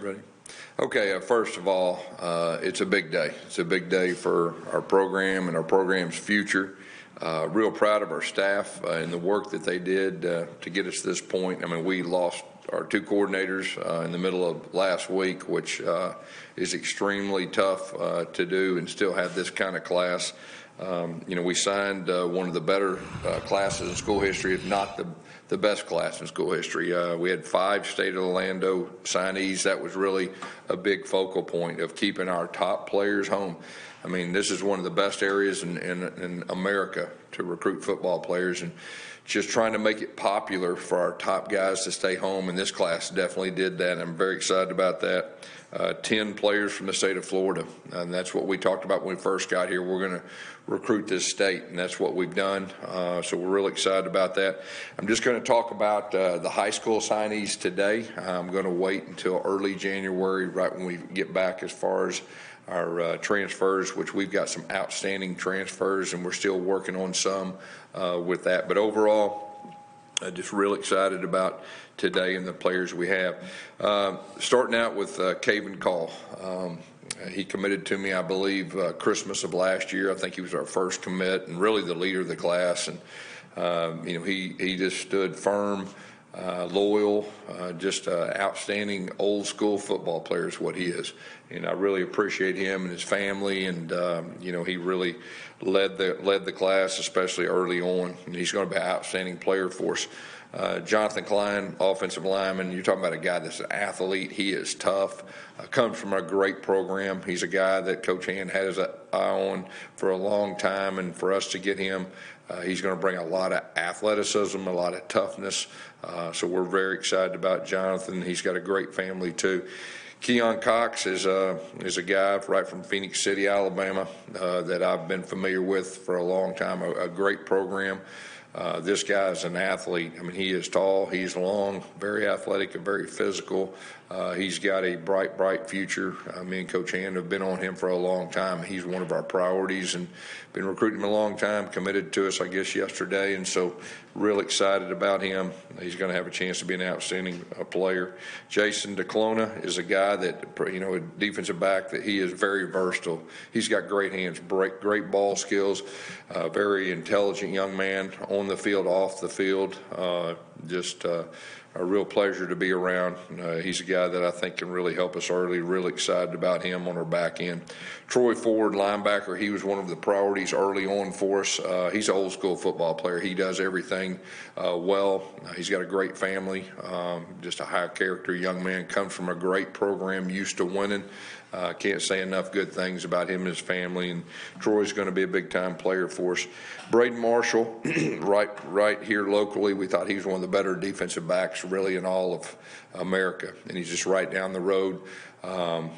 Ready? Okay, first of all, it's a big day. It's a big day for our program and our program's future. Real proud of our staff and the work that they did to get us to this point. I mean, we lost our two coordinators in the middle of last week, which is extremely tough to do and still have this kind of class. We signed one of the better classes in school history, if not the best class in school history. We had 5 state of Orlando signees. That was really a big focal point of keeping our top players home. I mean, this is one of the best areas in America to recruit football players, and just trying to make it popular for our top guys to stay home, and this class definitely did that. I'm very excited about that. 10 players from the state of Florida, and that's what we talked about when we first got here. We're going to recruit this state, and that's what we've done. So we're really excited about that. I'm just going to talk about the high school signees today. I'm going to wait until early January, right when we get back, as far as our transfers, which we've got some outstanding transfers, and we're still working on some with that. But overall, just real excited about today and the players we have. Starting out with Caven Call. He committed to me, I believe, Christmas of last year. I think he was our first commit and really the leader of the class. And he just stood firm, loyal, just outstanding old school football player is what he is. And I really appreciate him and his family. And he really led the class, especially early on. And he's going to be an outstanding player for us. Jonathan Klein, offensive lineman. You're talking about a guy that's an athlete. He is tough. Comes from a great program. He's a guy that Coach Hand had his eye on for a long time, and for us to get him, he's going to bring a lot of athleticism, a lot of toughness. So we're very excited about Jonathan. He's got a great family too. Keon Cox is a guy right from Phoenix City, Alabama, that I've been familiar with for a long time. A great program. This guy is an athlete. I mean, he is tall, he's long, very athletic, and very physical. He's got a bright future. Me and Coach Hand have been on him for a long time. He's one of our priorities and been recruiting him a long time, committed to us, I guess, yesterday. And so real excited about him. He's going to have a chance to be an outstanding player. Jason DeClona is a guy that, a defensive back that he is very versatile. He's got great hands, great ball skills, very intelligent young man on the field, off the field. Just a real pleasure to be around. He's a guy that I think can really help us early. Really excited about him on our back end. Troy Ford, linebacker, he was one of the priorities early on for us. He's an old school football player. He does everything well. He's got a great family, just a high character young man, comes from a great program, used to winning. Can't say enough good things about him and his family, and Troy's going to be a big-time player for us. Braden Marshall, right here locally, we thought he was one of the better defensive backs really in all of America, and he's just right down the road. Our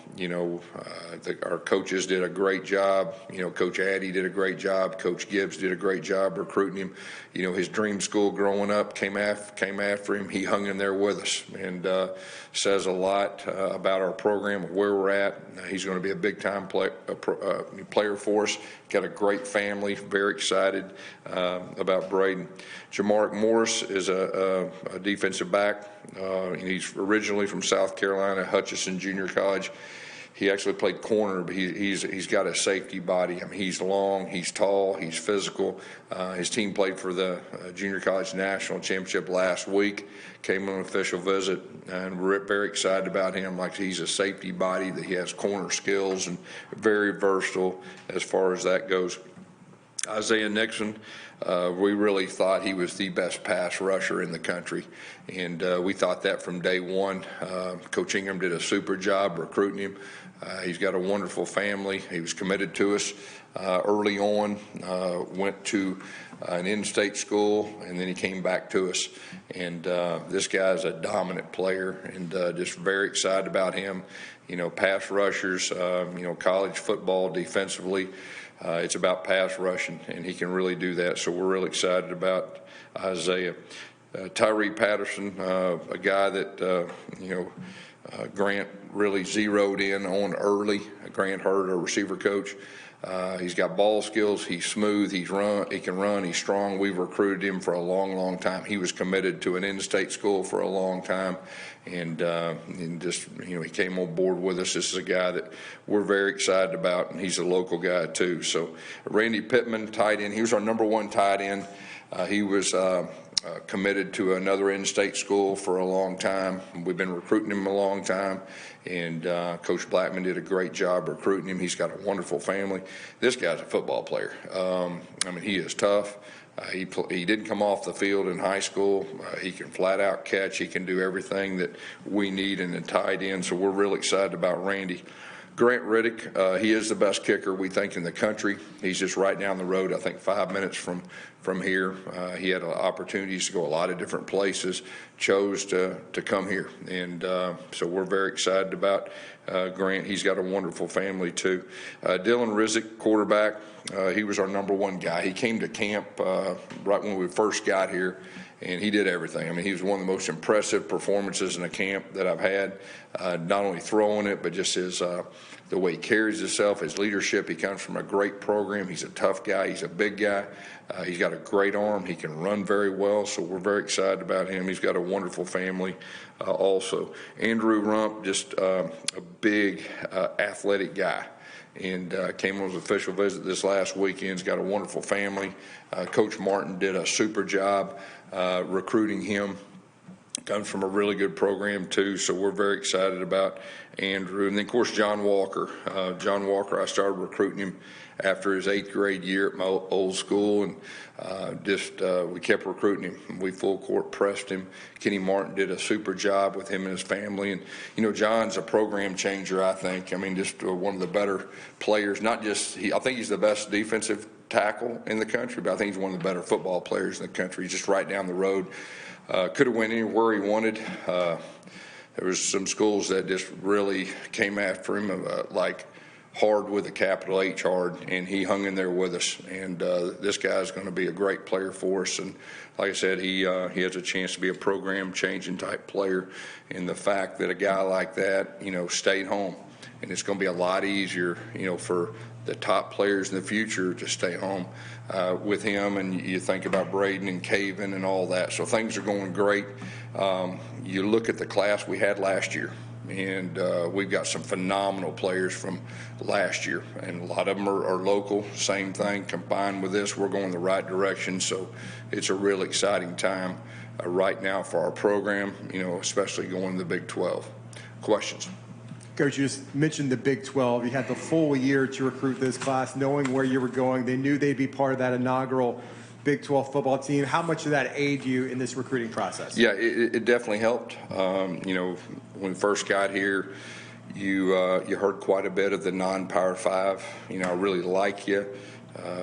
coaches did a great job. Coach Addy did a great job. Coach Gibbs did a great job recruiting him. His dream school growing up came after him. He hung in there with us, and says a lot about our program, where we're at. He's going to be a big-time player for us. Got a great family. Very excited about Braden. Jamarick Morris is a defensive back. He's originally from South Carolina, Hutchinson Junior College. He actually played corner, but he's got a safety body. I mean, he's long, he's tall, he's physical. His team played for the Junior College National Championship last week. Came on an official visit, and we're very excited about him. Like, he's a safety body, that he has corner skills, and very versatile as far as that goes. Isaiah Nixon, we really thought he was the best pass rusher in the country, and we thought that from day one. Coach Ingham did a super job recruiting him. He's got a wonderful family. He was committed to us early on, went to an in-state school, and then he came back to us. And this guy's a dominant player, and just very excited about him. Pass rushers, college football defensively, it's about pass rushing, and he can really do that. So we're really excited about Isaiah. Tyree Patterson, a guy that, Grant really zeroed in on early. Grant Hurd, our receiver coach. He's got ball skills. He's smooth. He can run. He's strong. We've recruited him for a long, long time. He was committed to an in-state school for a long time, and just he came on board with us. This is a guy that we're very excited about, and he's a local guy too. So Randy Pittman, tight end. He was our number one tight end. He was committed to another in-state school for a long time. We've been recruiting him a long time, and Coach Blackman did a great job recruiting him. He's got a wonderful family. This guy's a football player. He is tough. He didn't come off the field in high school. He can flat out catch. He can do everything that we need in a tight end, so we're really excited about Randy. Grant Riddick, he is the best kicker, we think, in the country. He's just right down the road, I think 5 minutes from here. He had opportunities to go a lot of different places, chose to come here. And so we're very excited about Grant. He's got a wonderful family, too. Dylan Rizek, quarterback, he was our number one guy. He came to camp right when we first got here, and he did everything. He was one of the most impressive performances in a camp that I've had, not only throwing it, but just the way he carries himself, his leadership. He comes from a great program. He's a tough guy. He's a big guy. He's got a great arm. He can run very well, so we're very excited about him. He's got a wonderful family also. Andrew Rump, just a big athletic guy, and came on his official visit this last weekend. He's got a wonderful family. Coach Martin did a super job recruiting him. Comes from a really good program, too, so we're very excited about Andrew. And then, of course, John Walker. John Walker, I started recruiting him after his 8th grade year at my old school, and we kept recruiting him. We full court pressed him. Kenny Martin did a super job with him and his family. And, John's a program changer, I think. Just one of the better players. Not just I think he's the best defensive tackle in the country, but I think he's one of the better football players in the country. He's just right down the road. Could have went anywhere he wanted. There was some schools that just really came after him, like hard with a capital H, hard, and he hung in there with us. And this guy's going to be a great player for us. And like I said, he has a chance to be a program-changing type player. And the fact that a guy like that, stayed home, and it's going to be a lot easier, for the top players in the future to stay home with him. And you think about Braden and Caven and all that. So things are going great. You look at the class we had last year, and we've got some phenomenal players from last year, and a lot of them are local. Same thing combined with this, we're going the right direction. So it's a real exciting time right now for our program, especially going to the Big 12. Questions? Coach, you just mentioned the Big 12. You had the full year to recruit this class, knowing where you were going. They knew they'd be part of that inaugural Big 12 football team. How much did that aid you in this recruiting process? Yeah, it definitely helped. When we first got here, you heard quite a bit of the non-Power 5. I really like you,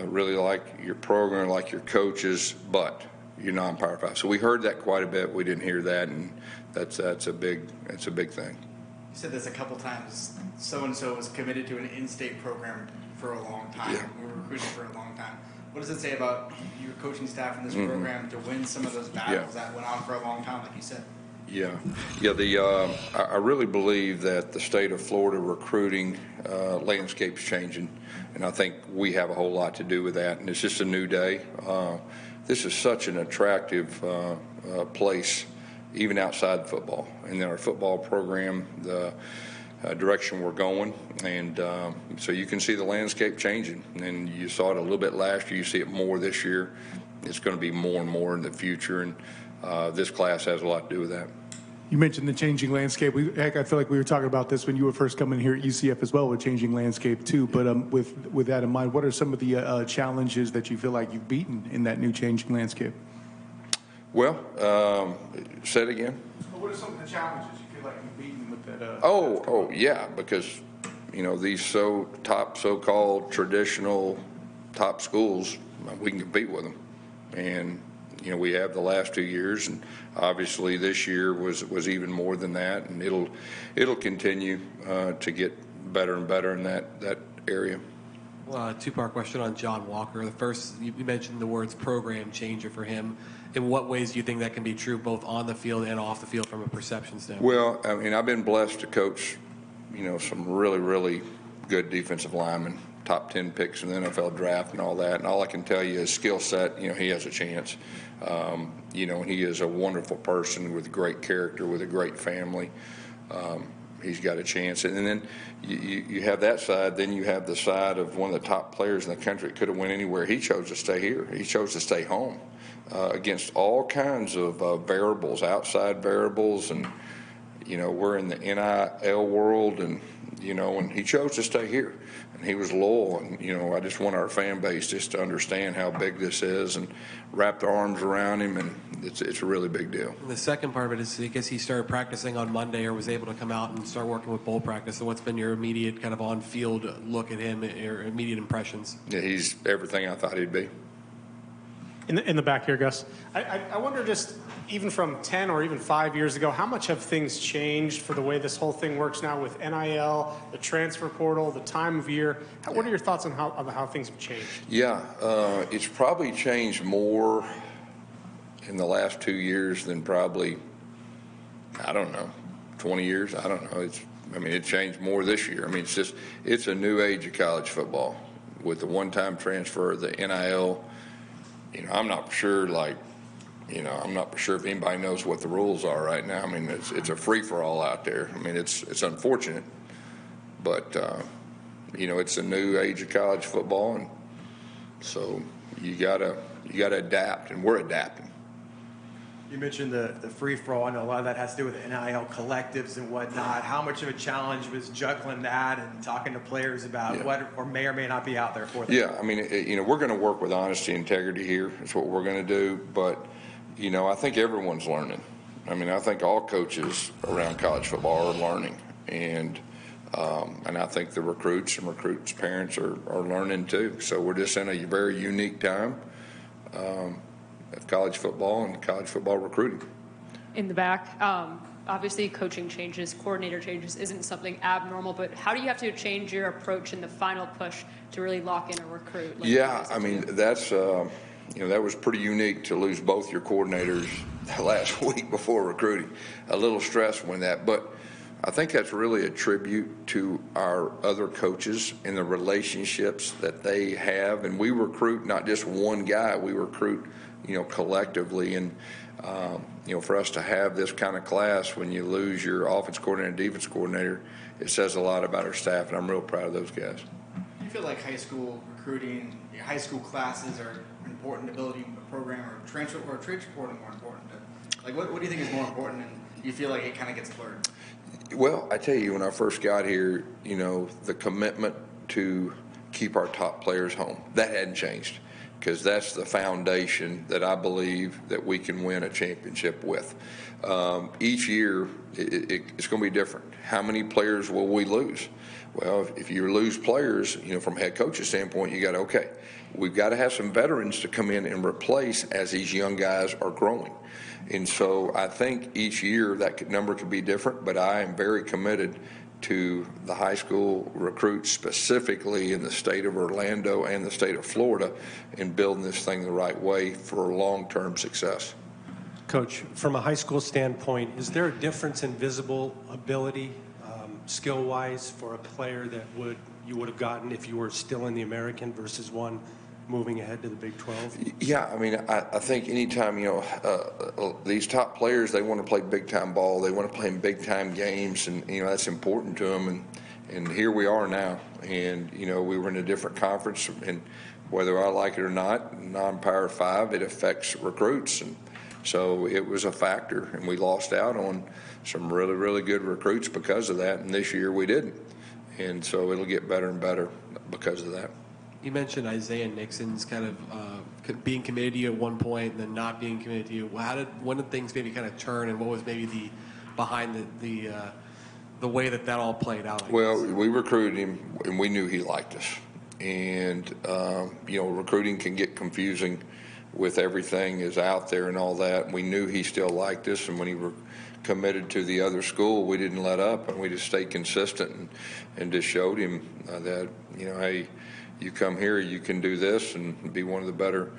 really like your program, like your coaches, but you're non-Power 5. So we heard that quite a bit. We didn't hear that, and that's a big thing. You said this a couple times. So-and-so was committed to an in-state program for a long time. Yeah. We were recruiting for a long time. What does it say about your coaching staff in this program to win some of those battles that went on for a long time, like you said? Yeah. I really believe that the state of Florida recruiting landscape's changing, and I think we have a whole lot to do with that. And it's just a new day. This is such an attractive place, even outside football. And then our football program, the direction we're going, and so you can see the landscape changing. And you saw it a little bit last year. You see it more this year. It's going to be more and more in the future, and this class has a lot to do with that. You mentioned the changing landscape. I feel like we were talking about this when you were first coming here at UCF as well, with changing landscape too. But with that in mind, what are some of the challenges that you feel like you've beaten in that new changing landscape? Well, say it again. What are some of the challenges you feel like you've beaten with that? Yeah, because these so-called traditional top schools, we can compete with them, and we have the last 2 years, and obviously this year was even more than that, and it'll continue to get better and better in that area. Two-part question on John Walker. The first, you mentioned the words program changer for him. in what ways do you think that can be true both on the field and off the field from a perception standpoint? Well, I mean, I've been blessed to coach, some really, really good defensive linemen, top 10 picks in the NFL draft and all that. And all I can tell you is skill set, he has a chance. And he is a wonderful person with great character, with a great family. He's got a chance. And then you have that side. Then you have the side of one of the top players in the country. Could have went anywhere. He chose to stay here. He chose to stay home against all kinds of variables, outside variables. And, we're in the NIL world. And he chose to stay here. And he was loyal. And, I just want our fan base just to understand how big this is and wrap their arms around him. And it's a really big deal. And the second part of it is, I guess he started practicing on Monday or was able to come out and start working with bowl practice. So what's been your immediate kind of on-field look at him, or immediate impressions? Yeah, he's everything I thought he'd be. In the back here, Gus, I wonder, just even from 10 or even 5 years ago, how much have things changed for the way this whole thing works now with NIL, the transfer portal, the time of year? What are your thoughts on how things have changed? Yeah, it's probably changed more in the last 2 years than probably, 20 years. I don't know. It changed more this year. It's a new age of college football with the one-time transfer, the NIL. I'm not sure, I'm not sure if anybody knows what the rules are right now. It's a free-for-all out there. It's unfortunate, but, it's a new age of college football, and so you gotta adapt, and we're adapting. You mentioned the free-for-all. I know a lot of that has to do with NIL collectives and whatnot. How much of a challenge was juggling that and talking to players about what or may not be out there for them? Yeah, we're going to work with honesty and integrity here. That's what we're going to do. But, I think everyone's learning. I think all coaches around college football are learning. And I think the recruits and recruits' parents are learning too. So we're just in a very unique time of college football and college football recruiting. In the back, obviously coaching changes, coordinator changes isn't something abnormal, but how do you have to change your approach in the final push to really lock in a recruit? That's that was pretty unique to lose both your coordinators last week before recruiting. A little stress when that, but I think that's really a tribute to our other coaches and the relationships that they have. And we recruit not just one guy, we recruit, collectively. And, for us to have this kind of class when you lose your offense coordinator and defense coordinator, it says a lot about our staff, and I'm real proud of those guys. Do you feel like high school recruiting, high school classes are important to building a program, or transfer portal more important? What do you think is more important, and do you feel like it kind of gets blurred? Well, I tell you, when I first got here, the commitment to keep our top players home, that hadn't changed, because that's the foundation that I believe that we can win a championship with. Each year, it's going to be different. How many players will we lose? Well, if you lose players, from a head coach's standpoint, you got we've got to have some veterans to come in and replace as these young guys are growing. And so I think each year that number could be different, but I am very committed to the high school recruits, specifically in the state of Orlando and the state of Florida, in building this thing the right way for long-term success. Coach, from a high school standpoint, is there a difference in visible ability, skill-wise, for a player that you would have gotten if you were still in the American versus one moving ahead to the Big 12? Yeah, I think anytime, these top players, they want to play big-time ball. They want to play in big-time games, and, that's important to them. And here we are now. And, we were in a different conference, and whether I like it or not, non-Power 5, it affects recruits. And so it was a factor, and we lost out on some really, really good recruits because of that. And this year we didn't. And so it'll get better and better because of that. You mentioned Isaiah Nixon's kind of being committed to you at one point and then not being committed to you. When did things maybe kind of turn, and what was maybe behind the way that all played out? Well, we recruited him, and we knew he liked us. And, recruiting can get confusing with everything is out there and all that. We knew he still liked us, and when he committed to the other school, we didn't let up, and we just stayed consistent and just showed him that, hey, you come here, you can do this and be one of the better,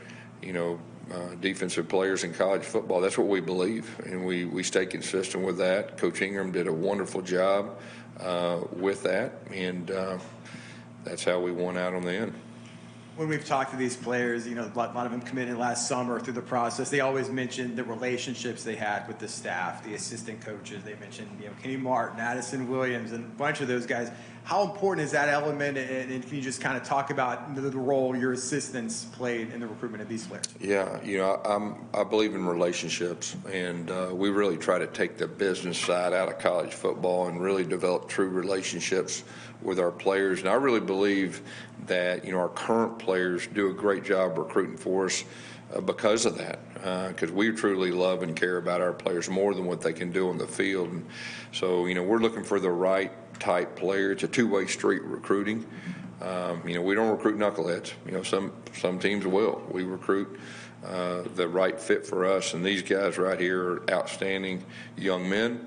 defensive players in college football. That's what we believe, and we stay consistent with that. Coach Ingram did a wonderful job with that, and that's how we won out on the end. When we've talked to these players, a lot of them committed last summer through the process. They always mentioned the relationships they had with the staff, the assistant coaches. They mentioned, Kenny Martin, Addison Williams, and a bunch of those guys. How important is that element? And can you just kind of talk about the role your assistants played in the recruitment of these players? Yeah, I believe in relationships, and we really try to take the business side out of college football and really develop true relationships with our players. And I really believe that our current players do a great job recruiting for us because of that, because we truly love and care about our players more than what they can do on the field. And so we're looking for the right type player. It's a two-way street recruiting. We don't recruit knuckleheads. Some teams will. We recruit the right fit for us, and these guys right here are outstanding young men.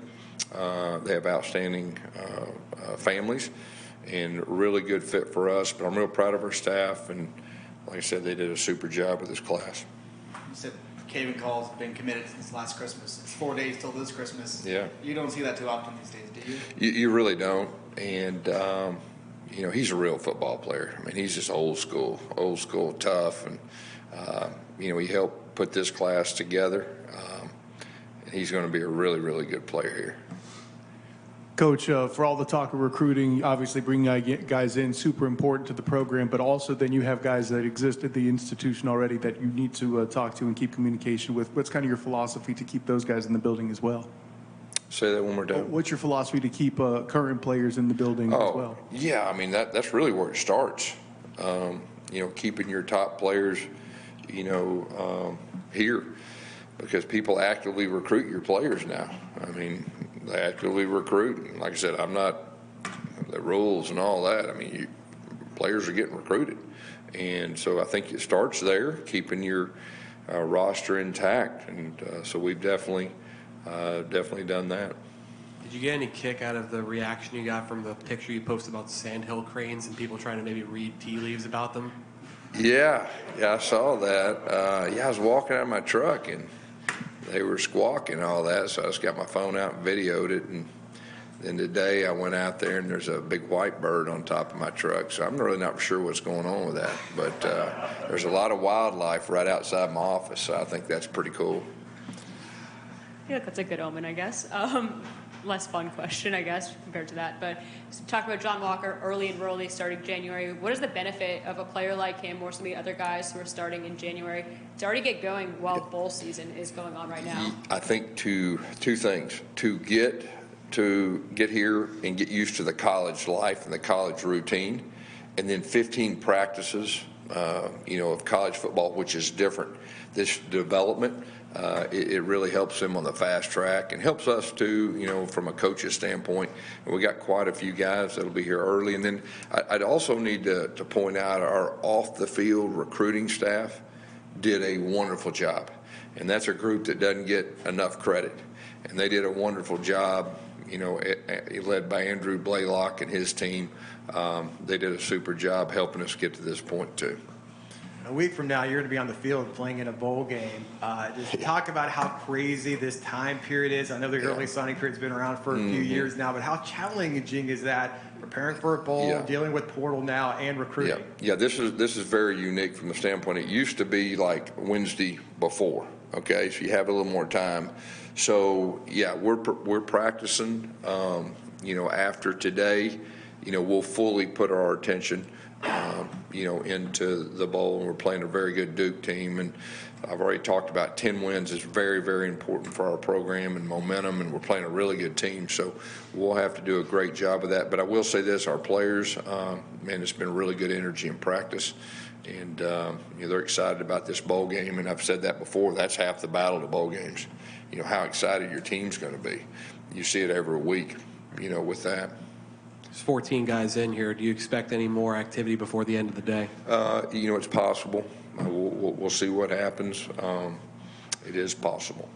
They have outstanding families and really good fit for us. But I'm real proud of our staff, and like I said, they did a super job with this class. You said Caven Call's been committed since last Christmas. It's 4 days till this Christmas. Yeah. You don't see that too often these days, do you? You really don't. And, he's a real football player. I mean, he's just old school, tough. And, he helped put this class together. And he's going to be a really, really good player here. Coach, for all the talk of recruiting, obviously bringing guys in, super important to the program, but also then you have guys that exist at the institution already that you need to talk to and keep communication with. What's kind of your philosophy to keep those guys in the building as well? Say that one more time. What's your philosophy to keep current players in the building as well? Yeah, I mean, that's really where it starts. Keeping your top players, here, because people actively recruit your players now. I mean, they actively recruit. And like I said, I'm not the rules and all that. I mean, players are getting recruited. And so I think it starts there, keeping your roster intact. And so we've definitely done that. Did you get any kick out of the reaction you got from the picture you posted about sandhill cranes and people trying to maybe read tea leaves about them? Yeah, I saw that. I was walking out of my truck and they were squawking and all that, so I just got my phone out and videoed it. And then today I went out there and there's a big white bird on top of my truck, so I'm really not sure what's going on with that. But there's a lot of wildlife right outside my office, so I think that's pretty cool. Yeah, that's a good omen, I guess. Less fun question, I guess, compared to that. But talk about John Walker, early enrollee starting January. What is the benefit of a player like him or some of the other guys who are starting in January to already get going while bowl season is going on right now? I think two things. To get here and get used to the college life and the college routine, and then 15 practices, of college football, which is different. This development, it really helps them on the fast track and helps us too, from a coach's standpoint. And we got quite a few guys that'll be here early. And then I'd also need to point out our off-the-field recruiting staff did a wonderful job. And that's a group that doesn't get enough credit. And they did a wonderful job, led by Andrew Blaylock and his team. They did a super job helping us get to this point too. A week from now, you're going to be on the field playing in a bowl game. Just talk about how crazy this time period is. I know the early signing period's been around for a few years now, but how challenging is that, preparing for a bowl, dealing with portal now, and recruiting? Yeah, this is very unique from the standpoint. It used to be like Wednesday before, okay? So you have a little more time. So, we're practicing, after today. We'll fully put our attention into the bowl, and we're playing a very good Duke team. And I've already talked about 10 wins is very, very important for our program and momentum, and we're playing a really good team. So we'll have to do a great job of that. But I will say this, our players, it's been really good energy in practice. And, they're excited about this bowl game. And I've said that before, that's half the battle to bowl games. How excited your team's going to be. You see it every week, with that. There's 14 guys in here. Do you expect any more activity before the end of the day? It's possible. We'll see what happens. It is possible.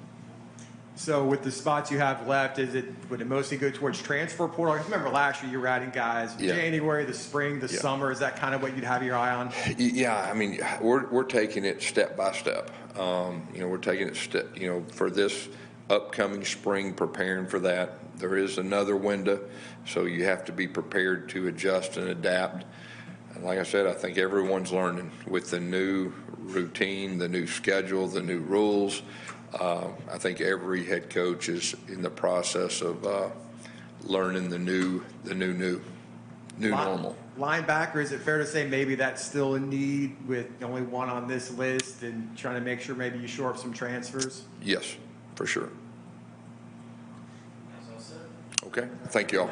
So with the spots you have left, would it mostly go towards transfer portal? I remember last year you were adding guys Yeah. January, the spring, the summer. Is that kind of what you'd have your eye on? Yeah, I mean, we're taking it step by step. We're taking it for this upcoming spring, preparing for that. There is another window, so you have to be prepared to adjust and adapt. And like I said, I think everyone's learning with the new routine, the new schedule, the new rules. I think every head coach is in the process of learning the new normal. Linebacker, is it fair to say maybe that's still a need with only one on this list and trying to make sure maybe you shore up some transfers? Yes, for sure. Okay, thank you all.